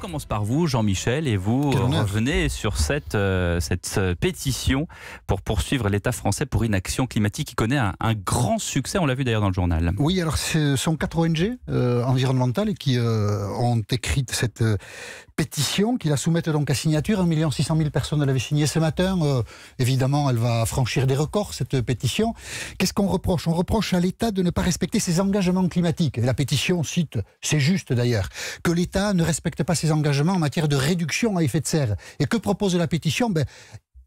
commence par vous, Jean-Michel, et vous revenez sur cette pétition pour poursuivre l'État français pour inaction climatique qui connaît un grand succès. On l'a vu d'ailleurs dans le journal. Oui, alors ce sont 4 ONG environnementales qui ont écrit cette pétition, qui la soumettent donc à signature. 1 600 000 personnes l'avaient signée ce matin. Évidemment, elle va franchir des records, cette pétition. Qu'est-ce qu'on reproche ? On reproche à l'État de ne pas respecter ses engagements climatiques. Et la pétition cite, c'est juste d'ailleurs, que l'État ne respecte pas ses engagements en matière de réduction à effet de serre. Et que propose la pétition ?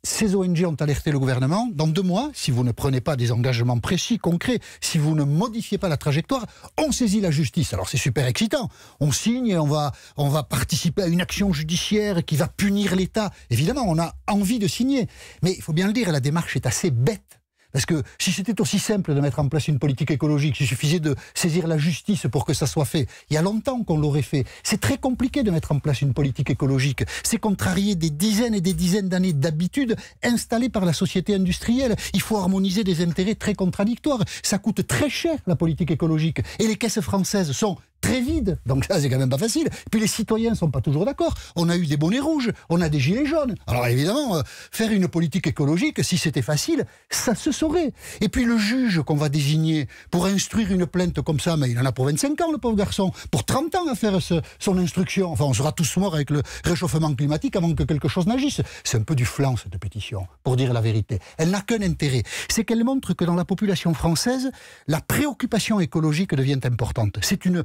Ces ONG ont alerté le gouvernement. Dans 2 mois, si vous ne prenez pas des engagements précis, concrets, si vous ne modifiez pas la trajectoire, on saisit la justice. Alors c'est super excitant. On signe et on va participer à une action judiciaire qui va punir l'État. Évidemment, on a envie de signer. Mais il faut bien le dire, la démarche est assez bête. Parce que si c'était aussi simple de mettre en place une politique écologique, s'il suffisait de saisir la justice pour que ça soit fait, il y a longtemps qu'on l'aurait fait. C'est très compliqué de mettre en place une politique écologique. C'est contrarier des dizaines et des dizaines d'années d'habitudes installées par la société industrielle. Il faut harmoniser des intérêts très contradictoires. Ça coûte très cher, la politique écologique. Et les caisses françaises sont très vides, donc ça c'est quand même pas facile. Et puis les citoyens ne sont pas toujours d'accord. On a eu des bonnets rouges, on a des gilets jaunes. Alors évidemment, faire une politique écologique, si c'était facile, ça se saurait. Et puis le juge qu'on va désigner pour instruire une plainte comme ça, mais il en a pour 25 ans, le pauvre garçon, pour 30 ans à faire son instruction. Enfin, on sera tous morts avec le réchauffement climatique avant que quelque chose n'agisse. C'est un peu du flan, cette pétition, pour dire la vérité. Elle n'a qu'un intérêt, c'est qu'elle montre que dans la population française, la préoccupation écologique devient importante. C'est une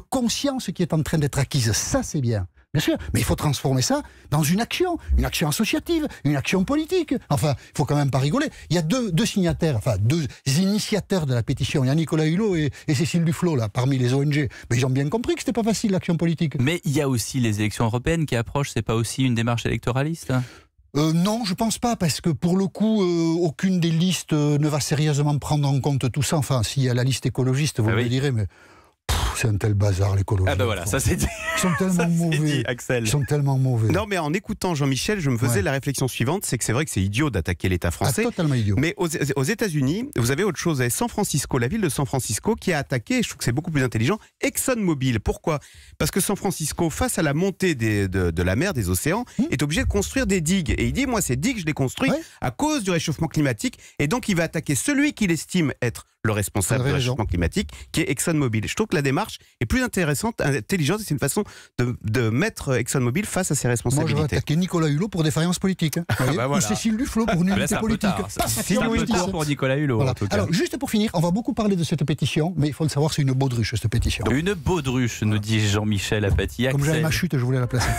conscience qui est en train d'être acquise. Ça, c'est bien. Bien sûr, mais il faut transformer ça dans une action associative, une action politique. Enfin, il faut quand même pas rigoler. Il y a deux signataires, enfin 2 initiateurs de la pétition. Il y a Nicolas Hulot et Cécile Duflot, là, parmi les ONG. Mais ils ont bien compris que c'était pas facile, l'action politique. Mais il y a aussi les élections européennes qui approchent. C'est pas aussi une démarche électoraliste ? Non, je pense pas, parce que pour le coup, aucune des listes ne va sérieusement prendre en compte tout ça. Enfin, s'il y a la liste écologiste, vous me direz, mais... c'est un tel bazar, l'écologie. Ah ben voilà, ça c'est dit. Ils sont tellement mauvais. Dit, Axel. Ils sont tellement mauvais. Non, mais en écoutant Jean-Michel, je me faisais la réflexion suivante, c'est que c'est vrai que c'est idiot d'attaquer l'État français. Totalement idiot. Mais aux États-Unis, vous avez autre chose. Vous avez San Francisco, la ville de San Francisco, qui a attaqué, je trouve que c'est beaucoup plus intelligent, ExxonMobil. Pourquoi ? Parce que San Francisco, face à la montée de la mer, des océans, est obligé de construire des digues. Et il dit, moi, ces digues, je les construis à cause du réchauffement climatique. Et donc, il va attaquer celui qu'il estime être le responsable du réchauffement climatique, qui est ExxonMobil. Je trouve que la démarche est plus intéressante, intelligente, et c'est une façon de mettre ExxonMobil face à ses responsabilités. Moi, je vais attaquer Nicolas Hulot pour défaillance politique. Ou Cécile Duflot pour nullité politique. C'est un peu tard pour Nicolas Hulot, en tout cas. Alors, juste pour finir, on va beaucoup parler de cette pétition, mais il faut le savoir, c'est une baudruche, cette pétition. Une baudruche, nous dit Jean-Michel Apathy. Comme j'avais ma chute, je voulais la placer.